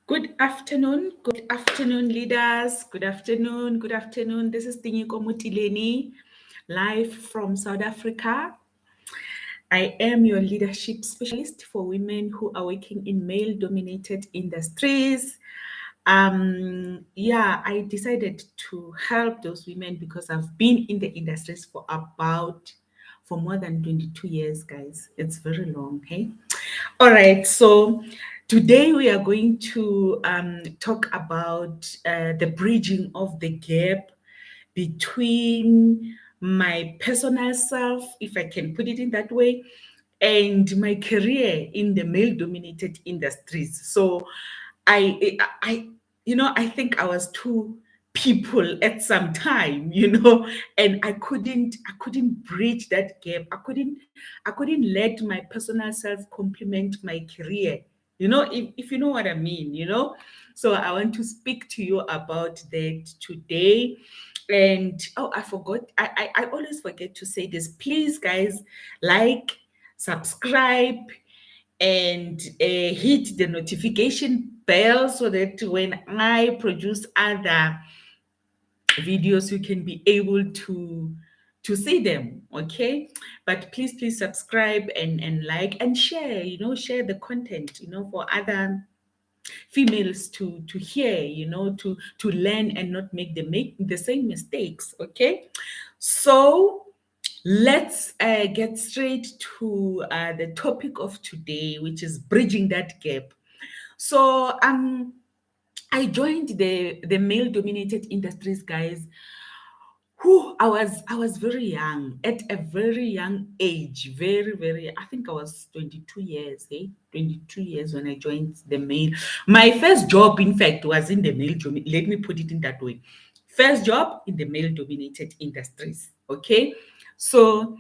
Good afternoon, leaders. Good afternoon, good afternoon. This is Tinyiko Motileni, live from South Africa. I am your leadership specialist for women who are working in male-dominated industries. I decided to help those women because I've been in the industries for more than 22 years, guys. It's very long, hey? All right, so today we are going to talk about the bridging of the gap between my personal self, if I can put it in that way, and my career in the male-dominated industries. So I think I was two people at some time, and I couldn't bridge that gap. I couldn't let my personal self complement my career, if you know what I mean, so I want to speak to you about that today. And oh, I forgot, I always forget to say this. Please, guys, like, subscribe, and hit the notification bell so that when I produce other videos, you can be able to see them. Okay, but please subscribe and like and share. Share the content. For other females to hear. To learn and not make the same mistakes. Okay, so let's get straight to the topic of today, which is bridging that gap. So I joined the male dominated industries, guys. I was very young, at a very young age, very. I think I was 22 years, 22 years when I joined the male. My first job, in fact, was in the let me put it in that way. First job in the male dominated industries. Okay, so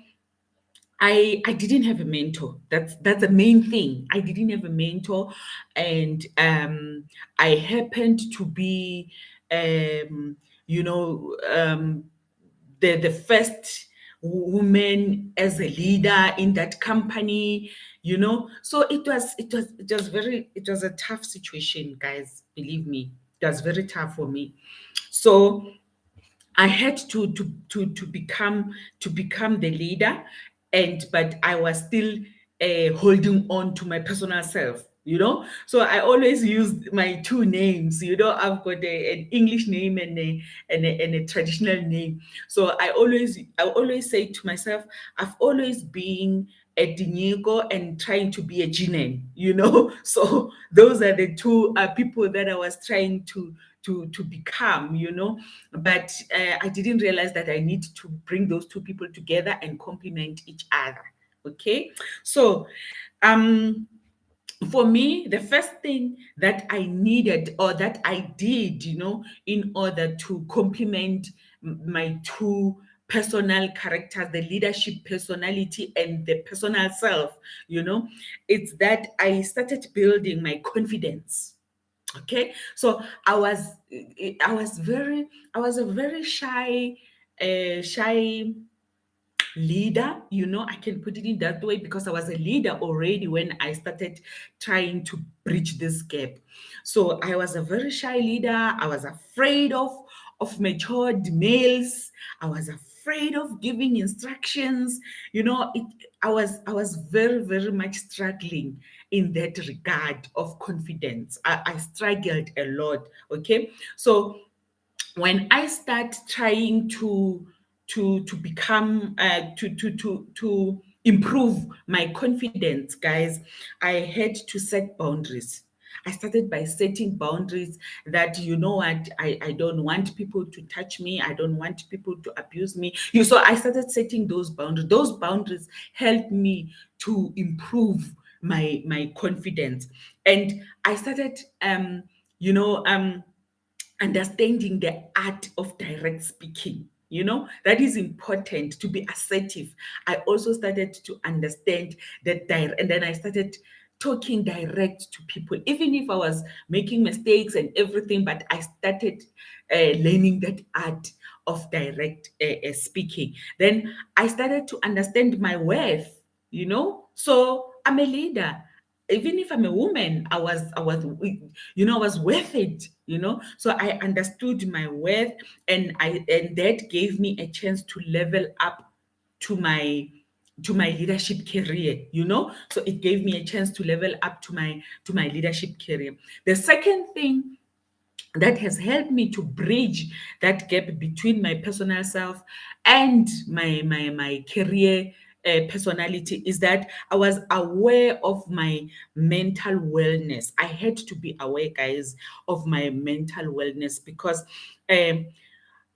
I didn't have a mentor. That's the main thing. I didn't have a mentor, and I happened to be you know the first woman as a leader in that company. So it was a tough situation, guys. Believe me, it was very tough for me. So I had to become the leader, but I was still holding on to my personal self. So I always use my two names. I've got an English name and a traditional name. So I always say to myself, I've always been a Tinyiko and trying to be a Jinen. So those are the two people that I was trying to become. But I didn't realize that I need to bring those two people together and complement each other. Okay, so um for me, the first thing that I needed or that I did, in order to complement my two personal characters, the leadership personality and the personal self, it's that I started building my confidence. Okay, so I was a very shy leader. I can put it in that way because I was a leader already when I started trying to bridge this gap. So I was a very shy leader. I was afraid of matured males. I was afraid of giving instructions. I was very much struggling in that regard of confidence. I struggled a lot. Okay, so when I start trying to become to improve my confidence, guys, I had to set boundaries. I started by setting boundaries that, I don't want people to touch me. I don't want people to abuse me. So I started setting those boundaries. Those boundaries helped me to improve my confidence. And I started you know understanding the art of direct speaking. That is important, to be assertive. I also started to understand that and then I started talking direct to people, even if I was making mistakes and everything. But I started learning that art of direct speaking. Then I started to understand my worth. So I'm a leader. even if I'm a woman, I was worth it, So I understood my worth, and that gave me a chance to level up to my leadership career, So it gave me a chance to level up to my leadership career. The second thing that has helped me to bridge that gap between my personal self and my career personality is that I was aware of my mental wellness. I had to be aware, guys, of my mental wellness, because um,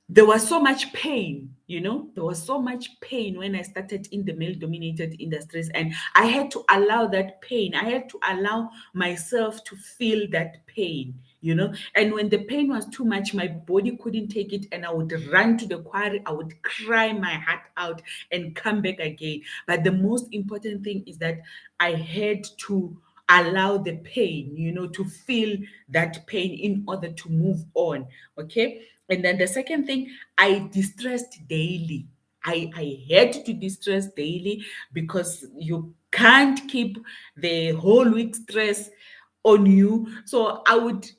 there was so much pain, there was so much pain when I started in the male dominated industries, and I had to allow that pain. I had to allow myself to feel that pain, and when the pain was too much, my body couldn't take it, and I would run to the quarry. I would cry my heart out and come back again. But the most important thing is that I had to allow the pain, to feel that pain in order to move on. Okay. And then the second thing, I distressed daily. I had to distress daily, because you can't keep the whole week stress on you. So I would,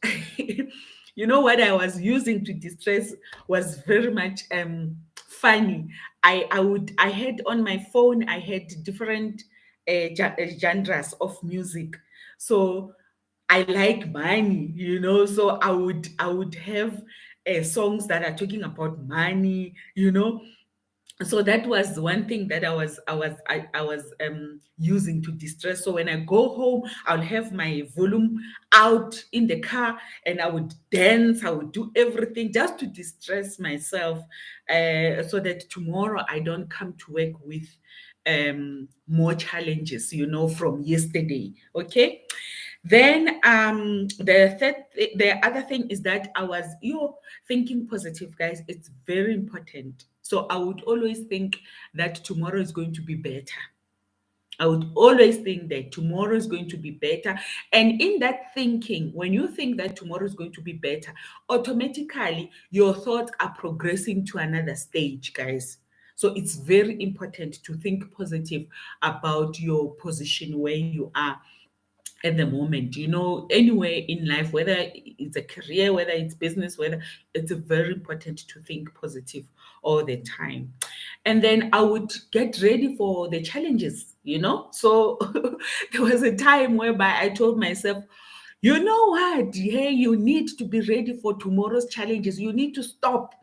what I was using to distress was very much funny. I had on my phone, I had different genres of music. So I like money, so I would have songs that are talking about money, so that was one thing that I was using to distress. So when I go home, I'll have my volume out in the car, and I would dance, I would do everything just to distress myself, so that tomorrow I don't come to work with more challenges, from yesterday. Okay. Then the other thing is that I was thinking positive, guys. It's very important. So I would always think that tomorrow is going to be better. I would always think that tomorrow is going to be better. And in that thinking, when you think that tomorrow is going to be better, automatically your thoughts are progressing to another stage, guys. So it's very important to think positive about your position where you are at the moment, anywhere in life, whether it's a career, whether it's business, whether it's very important to think positive all the time. And then I would get ready for the challenges, so there was a time whereby I told myself, you know what, hey, you need to be ready for tomorrow's challenges. You need to stop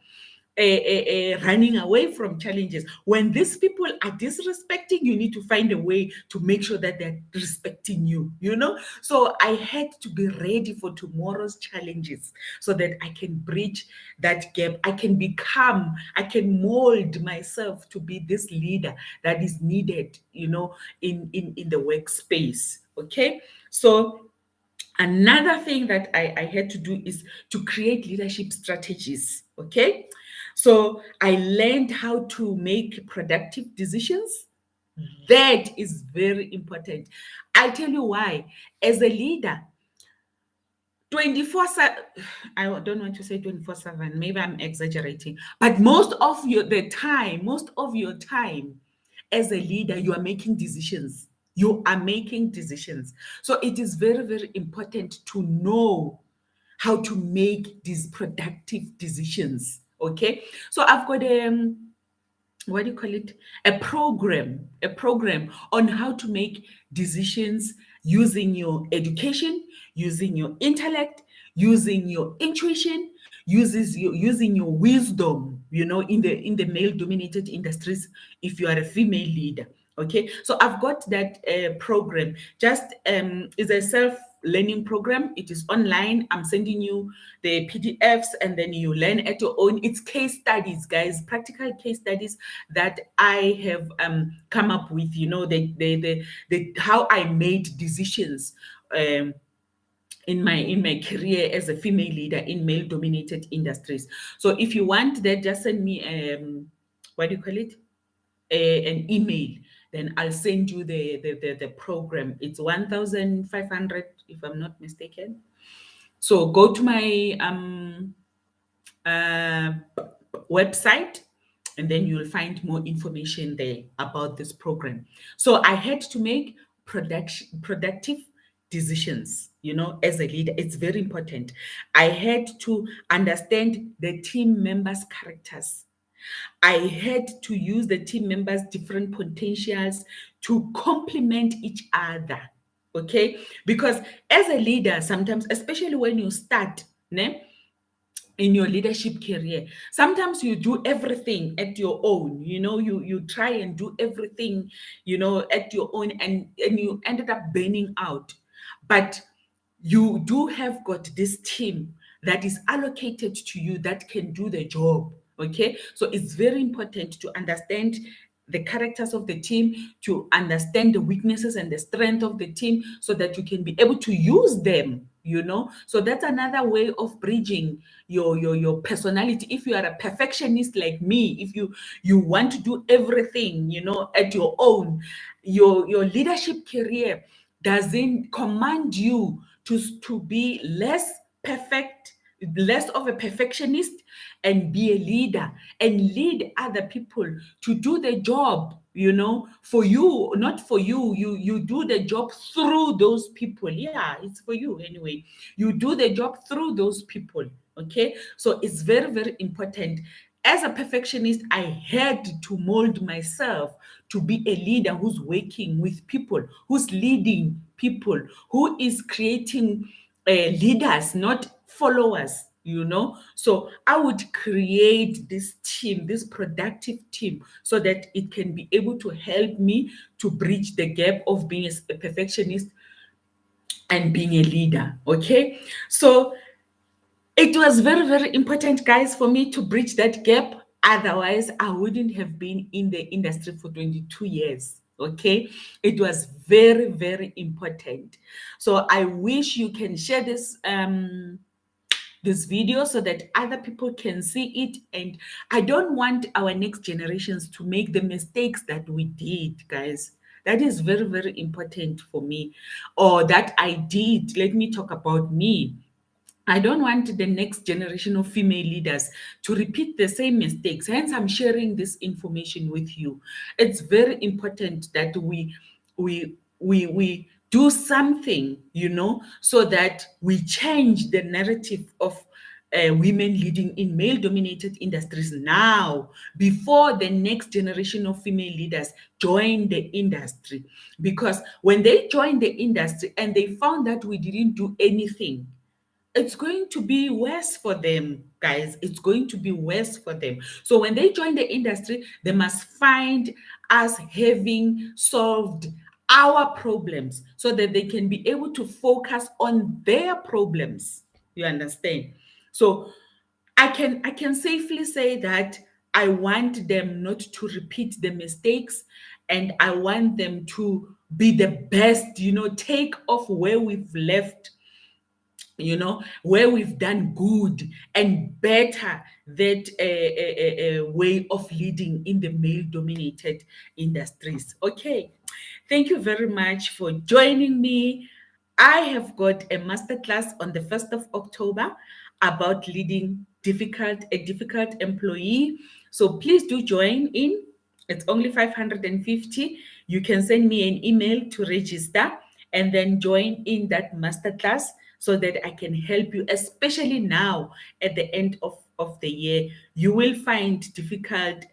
running away from challenges. When these people are disrespecting, you need to find a way to make sure that they're respecting you, So I had to be ready for tomorrow's challenges, so that I can bridge that gap. I can mold myself to be this leader that is needed, in the workspace. Okay. So another thing that I had to do is to create leadership strategies. Okay. So I learned how to make productive decisions. That is very important. I'll tell you why. As a leader, 24/7, I don't want to say 24/7, maybe I'm exaggerating, but most of your time as a leader, you are making decisions. You are making decisions. So it is very, very important to know how to make these productive decisions. Okay. So I've got what do you call it, a program on how to make decisions using your education, using your intellect, using your intuition, using your wisdom, in the male dominated industries, if you are a female leader. Okay, so I've got that program. Just is a self learning program. It is online. I'm sending you the PDFs, and then you learn at your own. It's case studies, guys, practical case studies that I have come up with. The how I made decisions in my career as a female leader in male dominated industries. So if you want that, just send me what do you call it, an email, then I'll send you the program. It's 1,500, if I'm not mistaken. So go to my uh, website, and then you'll find more information there about this program. So I had to make productive decisions, as a leader. It's very important. I had to understand the team members' characters. I had to use the team members' different potentials to complement each other. Okay, because as a leader, sometimes, especially when you start, ne, in your leadership career, sometimes you do everything at your own. You try and do everything, at your own, and you ended up burning out. But you do have got this team that is allocated to you that can do the job. Okay, so it's very important to understand the characters of the team, to understand the weaknesses and the strength of the team, so that you can be able to use them. So that's another way of bridging your personality. If you are a perfectionist like me, if you want to do everything, at your own, your leadership career doesn't command you to be less perfect, less of a perfectionist, and be a leader and lead other people to do the job, for you, not for you. You do the job through those people. Yeah, it's for you anyway. You do the job through those people. Okay, so it's very, very important. As a perfectionist, I had to mold myself to be a leader who's working with people, who's leading people, who is creating leaders, not followers. So I would create this team, this productive team, so that it can be able to help me to bridge the gap of being a perfectionist and being a leader. Okay, so it was very, very important, guys, for me to bridge that gap. Otherwise, I wouldn't have been in the industry for 22 years. Okay, it was very, very important. So I wish you can share this video so that other people can see it. And I don't want our next generations to make the mistakes that we did, guys. That is very, very important for me, or that I did. Let me talk about me. I don't want the next generation of female leaders to repeat the same mistakes. Hence, I'm sharing this information with you. It's very important that we do something, so that we change the narrative of women leading in male-dominated industries now, before the next generation of female leaders join the industry. Because when they joined the industry and they found that we didn't do anything, it's going to be worse for them, guys. It's going to be worse for them. So when they join the industry, they must find us having solved our problems, so that they can be able to focus on their problems. You understand? So I can safely say that I want them not to repeat the mistakes, and I want them to be the best, take off where we've left, where we've done good and better that way of leading in the male dominated industries. Okay, thank you very much for joining me. I have got a masterclass on the 1st of October about leading a difficult employee. So please do join in. It's only 550. You can send me an email to register and then join in that masterclass, so that I can help you, especially now at the end of the year. You will find difficult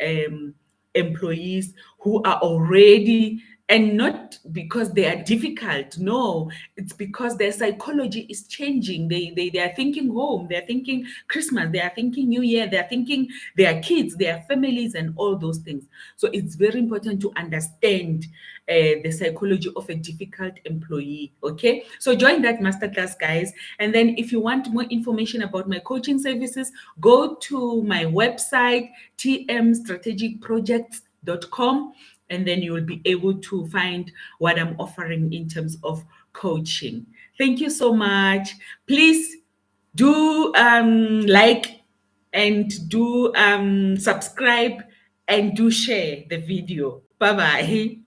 employees who are already, and not because they are difficult, no, it's because their psychology is changing. They are thinking home, they're thinking Christmas, they are thinking New Year, they're thinking their kids, their families, and all those things. So it's very important to understand the psychology of a difficult employee. Okay, so join that masterclass, guys. And then if you want more information about my coaching services, go to my website, tmstrategicprojects.com, and then you will be able to find what I'm offering in terms of coaching. Thank you so much. Please do like, and do subscribe, and do share the video. Bye bye.